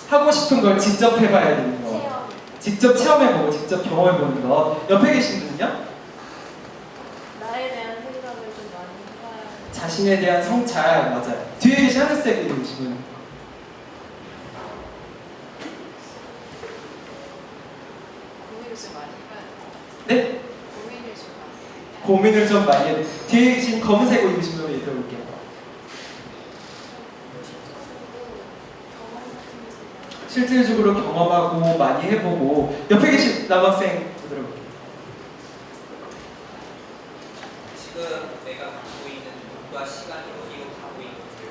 하고 싶은 걸 직접 해봐야 되는 거. 체험. 직접 체험해보고 직접 경험해보는 거. 옆에 계신 분은요? 나에 대한 생각을 좀 많이 해봐야 자신에 대한 성찰. 맞아요. 뒤에 계신 하늘색 입으신 분. 고민을 좀 많이 해봐야 돼. 네? 고민을 좀 많이 해봐야 돼. 고민을 좀 많이 해. 뒤에 계신 검은색 옷 입으신 분 들어볼게요. 실질적으로 경험하고 많이 해보고. 옆에 계신 남학생 들어볼게요. 지금 내가 갖고 있는 돈과 시간이 어디로 가고 있는지를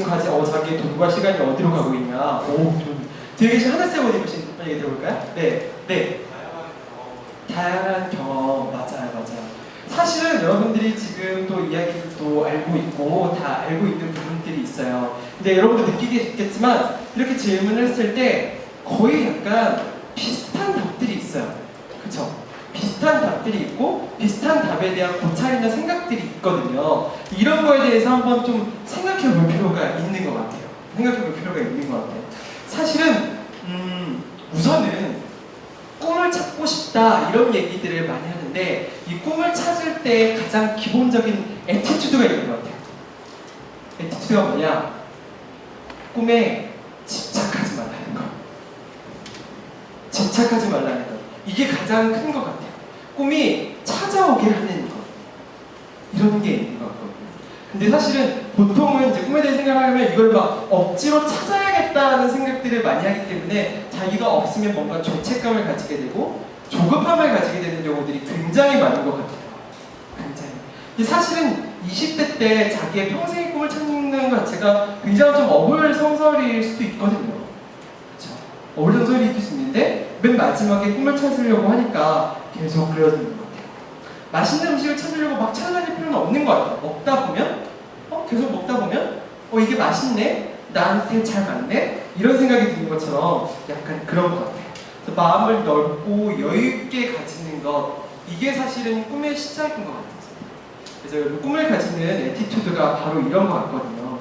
파악하고 지금 자기의 돈과 시간이 어디로 가고 있냐. 오, 좀. 뒤에 계신 하늘색 옷 입으신 분 얘기 들어볼까요? 네. 네. 다양한 경험. 맞아요. 사실은 여러분들이 지금 또 이야기를 또 알고 있고 다 알고 있는 부분들이 있어요. 근데 여러분도 느끼겠지만 이렇게 질문을 했을 때 거의 약간 비슷한 답들이 있어요. 그쵸? 비슷한 답들이 있고 비슷한 답에 대한 고찰이나 생각들이 있거든요. 이런 거에 대해서 한번 좀 생각해 볼 필요가 있는 것 같아요. 사실은 우선은 꿈을 찾고 싶다 이런 얘기들을 많이 하는데 이 꿈을 찾을 때 가장 기본적인 애티튜드가 있는 것 같아요. 애티튜드가 뭐냐? 꿈에 집착하지 말라는 거. 집착하지 말라는 거. 이게 가장 큰 것 같아요. 꿈이 찾아오게 하는 것. 이런 게 있는 것 같거든요. 근데 사실은 보통은 이제 꿈에 대해 생각하면 이걸 막 억지로 찾아야겠다는 생각들을 많이 하기 때문에 자기가 없으면 뭔가 죄책감을 가지게 되고 조급함을 가지게 되는 경우들이 굉장히 많은 것 같아요. 굉장히. 근데 사실은 20대 때 자기의 평생의 꿈을 찾는 것 자체가 굉장히 좀 어불성설일 수도 있거든요. 그렇죠? 어불성설일 수 있는데 맨 마지막에 꿈을 찾으려고 하니까 계속 그려지는 것 같아요. 맛있는 음식을 찾으려고 막 찾아다닐 필요는 없는 것 같아요. 계속 먹다 보면 이게 맛있네? 나한테 잘 맞네? 이런 생각이 드는 것처럼 약간 그런 것 같아요. 그래서 마음을 넓고 여유있게 가지는 것, 이게 사실은 꿈의 시작인 것 같아요. 그래서 여러분 꿈을 가지는 애티튜드가 바로 이런 것 같거든요.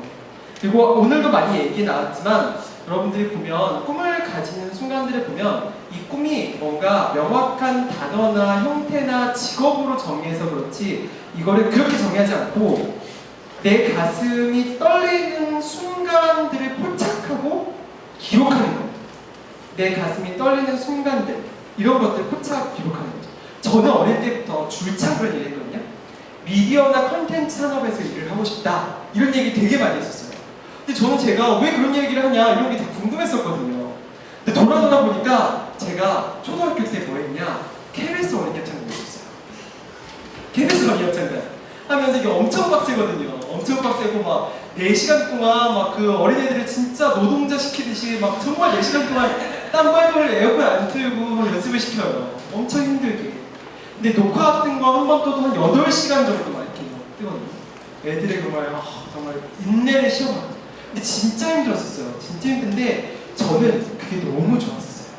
그리고 오늘도 많이 얘기 나왔지만 여러분들이 보면 꿈을 가지는 순간들을 보면 이 꿈이 뭔가 명확한 단어나 형태나 직업으로 정의해서 그렇지 이거를 그렇게 정의하지 않고 내 가슴이 떨리는 순간들을 포착하고 기록하는 거예요. 내 가슴이 떨리는 순간들 이런 것들을 포착하고 기록하는 거죠. 저는 어릴 때부터 줄창 그런 얘기 했거든요. 미디어나 컨텐츠 산업에서 일을 하고 싶다 이런 얘기 되게 많이 했었어요. 근데 저는 제가 왜 그런 얘기를 하냐 이런 게 되게 궁금했었거든요. 근데 돌아보다 보니까 제가 초등학교 때 뭐 했냐 KBS 원예합창단 했었어요. KBS 원예합창단 하면서 이게 엄청 빡세거든요. 엄청 빡세고 막 4시간 동안 막 그 어린애들을 진짜 노동자 시키듯이 막 정말 4시간 동안 땀 뻘뻘 에어컨 안 틀고 연습을 시켜요. 엄청 힘들게. 근데 녹화 같은 거 한 번 떠도 한 8시간 정도 막 이렇게 뜨거든요. 애들의 정말 인내를 시험하죠. 근데 진짜 힘들었었어요. 진짜 힘든데 저는 그게 너무 좋았었어요.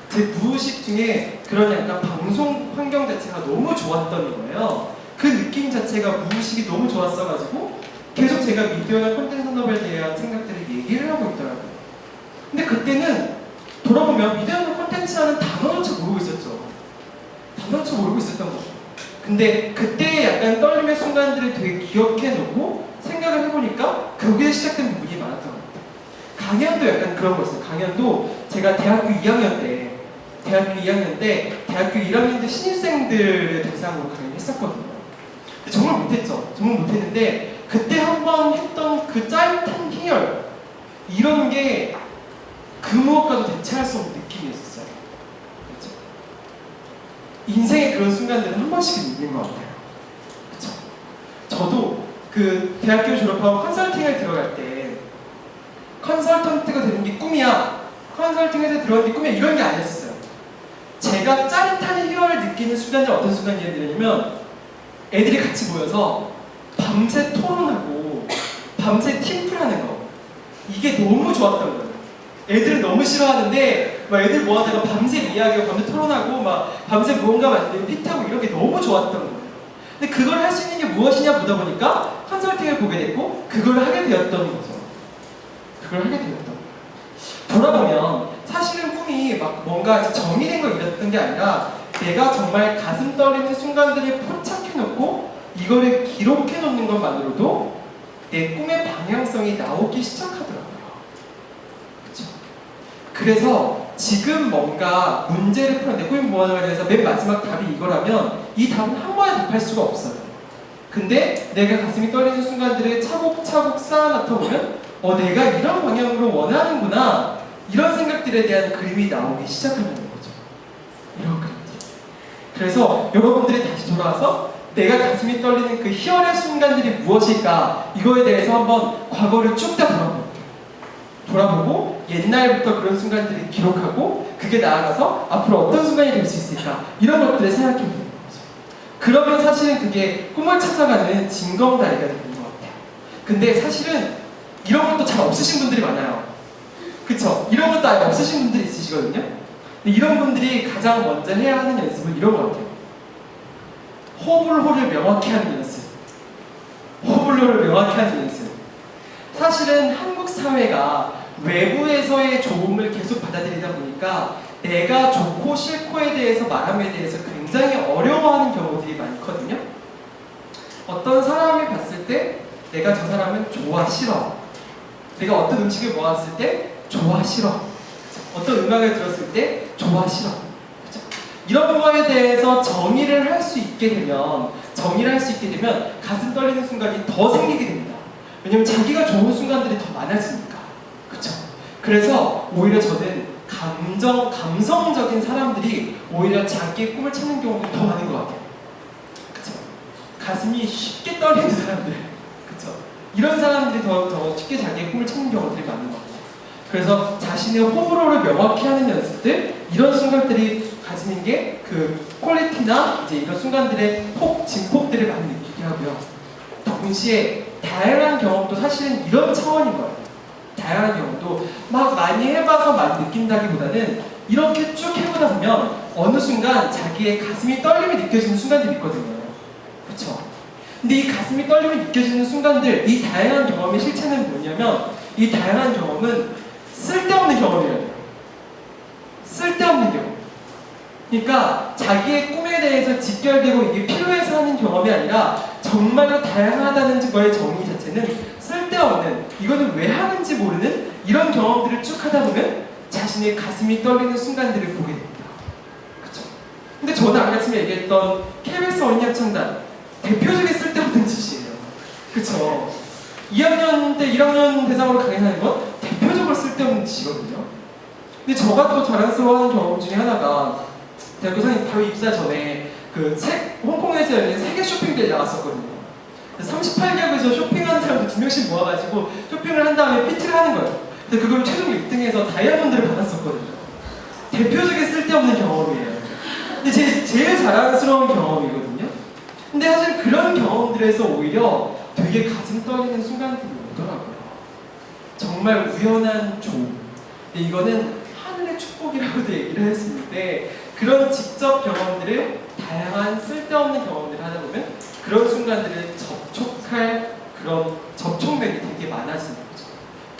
제 무의식 중에 그런 약간 방송 환경 자체가 너무 좋았던 거예요. 그 느낌 자체가 무의식이 너무 좋았어가지고 계속 제가 미디어나 콘텐츠 산업에 대한 생각들을 얘기를 하고 있더라고요. 근데 그때는 돌아보면 미디어나 콘텐츠라는 단어조차 모르고 있었죠. 단어조차 모르고 있었던 거죠. 근데 그때 약간 떨림의 순간들을 되게 기억해놓고 생각을 해보니까 거기에 시작된 부분이 많았던 것 같아요. 강연도 약간 그런 거였어요. 강연도 제가 대학교 2학년 때 대학교 1학년 때 신입생들을 대상으로 강연했었거든요. 정말 못했죠. 정말 못했는데 그때 한번 했던 그 짜릿한 희열 이런 게 그 무엇과도 대체할 수 없는 느낌이었어요. 그렇죠? 인생의 그런 순간들은 한 번씩은 있는 것 같아요. 그렇죠? 저도 그 대학교 졸업하고 컨설팅을 들어갈 때 컨설턴트가 되는 게 꿈이야. 컨설팅에서 들어간 게 꿈이야. 이런 게 아니었어요. 제가 짜릿한 희열을 느끼는 순간이 어떤 순간이냐면 애들이 같이 모여서 밤새 토론하고 밤새 팀플하는 거 이게 너무 좋았던 거예요. 애들은 너무 싫어하는데 막 애들 모아다가 밤새 이야기하고 밤새 토론하고 막 밤새 무언가 만들고 피트하고 이런 게 너무 좋았던 거예요. 근데 그걸 할 수 있는 게 무엇이냐 보다 보니까 컨설팅을 보게 됐고 그걸 하게 되었던 거죠. 그걸 하게 되었던 거예요. 돌아보면 사실은 꿈이 막 뭔가 정의된 걸 이뤘던 게 아니라 내가 정말 가슴 떨리는 순간들을 포착해놓고 이거를 기록해놓는 것만으로도 내 꿈의 방향성이 나오기 시작하더라고요. 그렇죠? 그래서 지금 뭔가 문제를 풀어 내 꿈이 뭐하는 거에 대해서 맨 마지막 답이 이거라면 이 답은 한 번에 답할 수가 없어요. 근데 내가 가슴이 떨리는 순간들을 차곡차곡 쌓아놓다 보면 내가 이런 방향으로 원하는구나 이런 생각들에 대한 그림이 나오기 시작하는 거죠. 이런 그림들. 그래서 여러분들이 다시 돌아와서 내가 가슴이 떨리는 그 희열의 순간들이 무엇일까 이거에 대해서 한번 과거를 쭉 다 돌아보고 옛날부터 그런 순간들을 기록하고 그게 나아가서 앞으로 어떤 순간이 될 수 있을까 이런 것들을 생각해 보는 거죠. 그러면 사실은 그게 꿈을 찾아가는 징검다리가 되는 것 같아요. 근데 사실은 이런 것도 잘 없으신 분들이 많아요. 그쵸? 이런 것도 아예 없으신 분들이 있으시거든요. 근데 이런 분들이 가장 먼저 해야 하는 연습은 이런 것 같아요. 호불호를 명확히 하는 연습. 호불호를 명확히 하는 연습. 사실은 한국 사회가 외부에서의 조음을 계속 받아들이다 보니까 내가 좋고 싫고에 대해서 말함에 대해서 굉장히 어려워하는 경우들이 많거든요. 어떤 사람을 봤을 때 내가 저 사람은 좋아 싫어. 내가 어떤 음식을 먹었을 때 좋아 싫어. 어떤 음악을 들었을 때 좋아 싫어. 그쵸? 이런 거에 대해서 정의를 할 수 있게 되면 가슴 떨리는 순간이 더 생기게 됩니다. 왜냐면 자기가 좋은 순간들이 더 많아지니까. 그쵸? 그래서 오히려 저는 감성적인 사람들이 오히려 자기의 꿈을 찾는 경우가 더 많은 것 같아요. 그쵸? 가슴이 쉽게 떨리는 사람들. 그쵸? 이런 사람들이 더 쉽게 자기의 꿈을 찾는 경우들이 많은 것 같아요. 그래서 자신의 호불호를 명확히 하는 연습들, 이런 순간들이 가지는 게 그 퀄리티나 이제 이런 순간들의 진폭들을 많이 느끼게 하고요. 동시에 다양한 경험도 사실은 이런 차원인 거예요. 다양한 경험도 막 많이 해봐서 많이 느낀다기보다는 이렇게 쭉 해보다 보면 어느 순간 자기의 가슴이 떨림이 느껴지는 순간들이 있거든요. 그렇죠? 근데 이 가슴이 떨림이 느껴지는 순간들, 이 다양한 경험의 실체는 뭐냐면 이 다양한 경험은 쓸데없는 경험이에요. 쓸데없는 경험. 그러니까 자기의 꿈에 대해서 직결되고 이게 필요해서 하는 경험이 아니라 정말로 다양하다는 거의 정의 자체는 쓸데없는, 이거는 왜 하는지 모르는 이런 경험들을 쭉 하다 보면 자신의 가슴이 떨리는 순간들을 보게 됩니다. 그렇죠? 근데 저는 아까 아침에 얘기했던 KBS 어린이합창단 대표적인 쓸데없는 짓이에요. 그렇죠? 2학년 때 1학년 대상으로 강연하는 건 대표적으로 쓸데없는 짓이거든요. 근데 저가 또 자랑스러워하는 경험 중에 하나가 대학교 선생님 바로 입사 전에 홍콩에서 열린 세계 쇼핑대회 나갔었거든요. 38개국에서 쇼핑하는 사람들 2명씩 모아가지고 쇼핑을 한 다음에 PT를 하는 거예요. 그래서 그걸 최종 1등해서 다이아몬드를 받았었거든요. 대표적인 쓸데없는 경험이에요. 근데 제일 자랑스러운 경험이거든요. 근데 사실 그런 경험들에서 오히려 되게 가슴 떨리는 순간들이 오더라고요. 정말 우연한 조음. 근데 이거는 하늘의 축복이라고도 얘기를 했었는데 그런 직접 경험들을 다양한 쓸데없는 경험들을 하다 보면 그런 순간들을 접촉할 그런 접촉면이 되게 많아지는 거죠.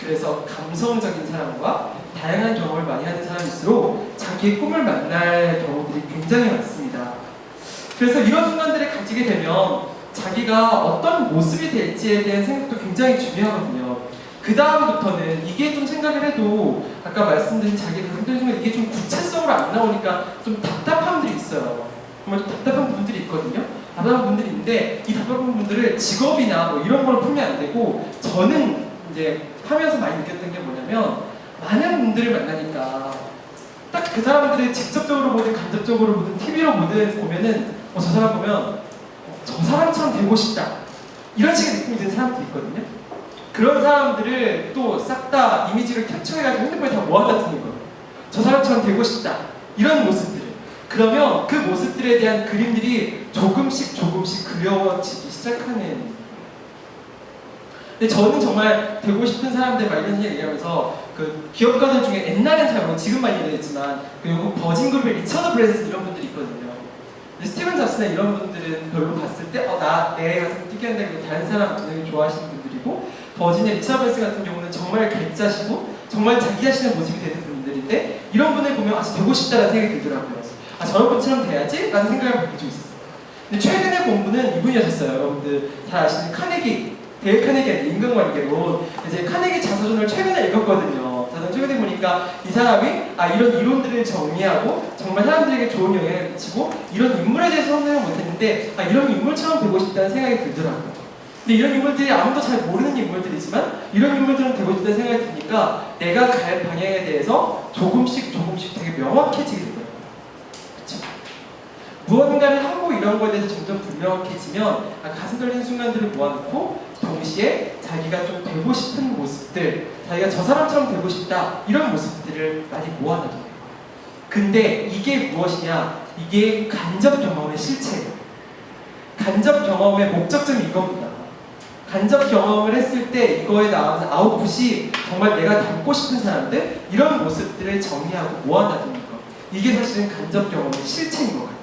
그래서 감성적인 사람과 다양한 경험을 많이 하는 사람일수록 자기의 꿈을 만날 경우들이 굉장히 많습니다. 그래서 이런 순간들을 가지게 되면 자기가 어떤 모습이 될지에 대한 생각도 굉장히 중요하거든요. 그 다음부터는 이게 좀 생각을 해도 아까 말씀드린 자기 가슴 떨리는 순간 이게 좀 구체성으로 안 나오니까 좀 답답함들이 있어요. 정말 좀 답답한 부분들이 있거든요. 답답한 분들이 있는데 이 답답한 분들을 직업이나 뭐 이런 걸로 풀면 안 되고 저는 이제 하면서 많이 느꼈던 게 뭐냐면 많은 분들을 만나니까 딱 그 사람들을 직접적으로 보든 간접적으로 보든 TV로 보든 보면은 저 사람 보면 저 사람처럼 되고 싶다 이런 식의 느낌이 드는 사람들이 있거든요. 그런 사람들을 또 싹 다 이미지를 캡처해가지고 핸드폰에 다 모아놨던 거예요. 저 사람처럼 되고 싶다 이런 모습들. 그러면 그 모습들에 대한 그림들이 조금씩 그려지기 시작하는. 근데 저는 정말 되고 싶은 사람들 막 이런 얘기하면서 그 기업가들 중에 옛날엔 잘 모르고 지금 많이 얘기했지만 그리고 버진그룹의 리처드 브랜슨 이런 분들이 있거든요. 근데 스티븐 잡스나 이런 분들은 별로 봤을 때 나 내 가슴 뛰게 한다 그리고 다른 사람 굉장히 좋아하시는 분들이고 버진의 리차벨스 같은 경우는 정말 글자시고 정말 자기 자신의 모습이 되는 분들인데 이런 분을 보면 아주 되고 싶다라는 생각이 들더라고요. 아 저런 분처럼 돼야지? 라는 생각을 갖게 좀 있었어요. 근데 최근에 본 분은 이분이었어요. 여러분들 잘 아시는 카네기, 데일 카네기의 인간관계론. 이제 카네기 자서전을 최근에 읽었거든요. 저는 최근에 보니까 이 사람이 이런 이론들을 정리하고 정말 사람들에게 좋은 영향을 미치고 이런 인물에 대해서 설명을 못했는데 이런 인물처럼 되고 싶다는 생각이 들더라고요. 근데 이런 인물들이 아무도 잘 모르는 인물들이지만 이런 인물들은 되고 싶다는 생각이 드니까 내가 갈 방향에 대해서 조금씩 되게 명확해지게 되더라고요. 그렇죠? 무언가를 하고 이런 거에 대해서 점점 불명확해지면 가슴 떨리는 순간들을 모아놓고 동시에 자기가 좀 되고 싶은 모습들, 자기가 저 사람처럼 되고 싶다 이런 모습들을 많이 모아놔둬요. 근데 이게 무엇이냐? 이게 간접 경험의 실체예요. 간접 경험의 목적점이 이겁니다. 간접 경험을 했을 때 이거에 나오는 아웃풋이 정말 내가 닮고 싶은 사람들 이런 모습들을 정리하고 모아놔두는 것, 이게 사실은 간접 경험의 실체인 것 같아요.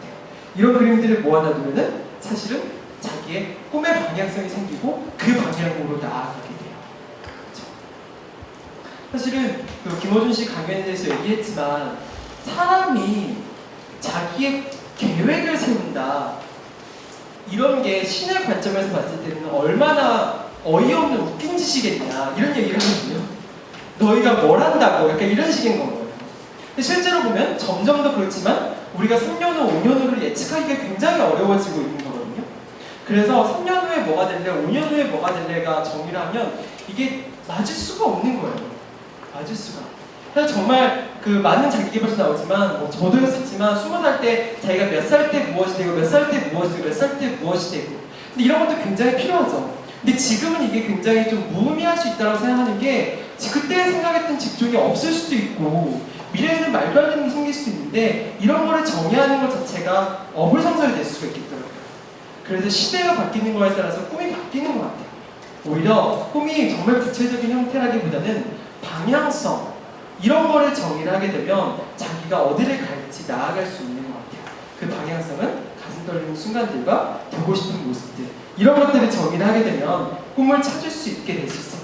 이런 그림들을 모아놔두면은 사실은 자기의 꿈의 방향성이 생기고 그 방향으로 나아가게 돼요. 그렇죠? 사실은 그 김어준 씨 강연에 대해서 얘기했지만 사람이 자기의 계획을 세운다 이런 게 신의 관점에서 봤을 때는 얼마나 어이없는 웃긴 짓이겠냐 이런 얘기를 하거든요. 너희가 뭘 한다고 약간 이런 식인 거예요. 근데 실제로 보면 점점 더 그렇지만 우리가 3년 후, 5년 후를 예측하기가 굉장히 어려워지고 있는 거거든요. 그래서 3년 후에 뭐가 될래, 5년 후에 뭐가 될래가 정의를 하면 이게 맞을 수가 없는 거예요. 맞을 수가. 그래서 정말 그 많은 자기계발서 나오지만 저도 했었지만 20살 때 자기가 몇 살 때 무엇이 되고 몇 살 때 무엇이 되고 몇 살 때 무엇이 되고 근데 이런 것도 굉장히 필요하죠. 근데 지금은 이게 굉장히 좀 무의미할 수 있다고 생각하는 게 그때 생각했던 직종이 없을 수도 있고 미래에는 말도 안 되는 게 생길 수도 있는데 이런 거를 정의하는 것 자체가 어불성설이 될 수가 있겠더라고요. 그래서 시대가 바뀌는 거에 따라서 꿈이 바뀌는 것 같아요. 오히려 꿈이 정말 구체적인 형태라기보다는 방향성 이런 거를 정의를 하게 되면 자기가 어디를 갈지 나아갈 수 있는 것 같아요. 그 방향성은 가슴 떨리는 순간들과 되고 싶은 모습들 이런 것들을 정의를 하게 되면 꿈을 찾을 수 있게 될 수 있어요.